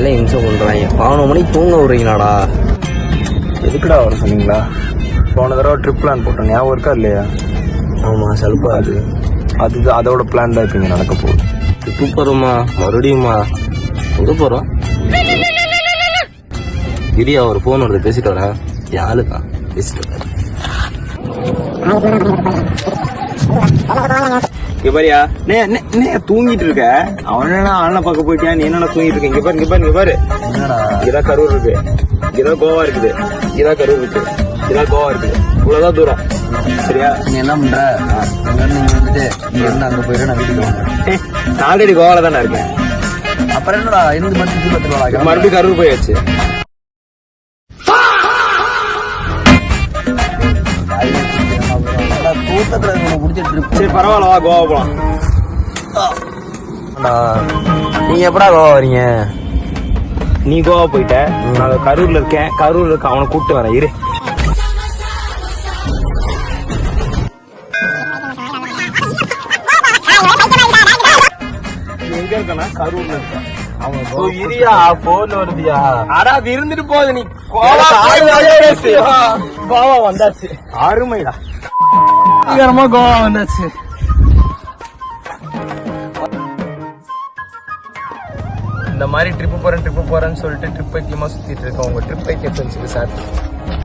காலையில இன்சம் பண்றாங்க. 11 மணிக்கு தூங்க விடுறீங்களாடா? எதுக்குடா வர சொன்னீங்களா? போன தடவை ட்ரிப் பிளான் போட்டோம், ஞாபகம் இருக்கா இல்லையா? ஆமா, சலுப்பா அது அதோட பிளான் தான் இப்போ இங்கே நடக்க போகுது. ட்ரிப்பு போறோமா? மறுபடியுமா? எங்க போறோம்? கிரியா ஒரு போன் வருது, பேசிட்டு வரேன். யாருக்கா பேசிட்டு வரேன். பாரியா தூங்கிட்டு இருக்க, அவன் என்ன ஆன்ல பார்க்க போயிட்டியா? நீ என்ன தூங்கிட்டு இருக்க? இங்க பாரு இங்கதான் கரூர் இருக்கு, இங்கதான் கோவா இருக்குது, இங்கதான் கரூர் இருக்கு, இங்கதான் கோவா இருக்குது. இவ்வளவுதான் தூரம். சரியா? நீ என்ன பண்ற? அங்க வந்துட்டு நீ இருந்து அங்க போயிரு, நான் வீட்டுக்கு வாங்க. நான் ஆல்ரெடி கோவால தானே இருக்கேன். அப்புறம் என்னடா இருந்து மட்டும் மறுபடியும் கரூர் போயாச்சு. சரி பரவாயில்ல, வா கோவா போலாம். நீங்க எப்படா கோவா வரீங்க? நீ கோவா போயிட்ட, நான் கரூர்ல இருக்கேன். கரூர்ல இருக்க அவனை கூப்பிட்டு வரேன், இரு. எங்க இருக்கா? கரூர்ல இருக்க. இருந்துட்டு போகுது. நீ கோவா வந்தாச்சு. அருமைடா, கோவா வந்தாச்சு. இந்த மாதிரி ட்ரிப்பு போறேன்னு சொல்லிட்டு ட்ரிப் வைக்கியமா சுத்திட்டு இருக்கோம். உங்க ட்ரிப் வைக்க ஃப்ரெண்ட்ஸுக்கு சார்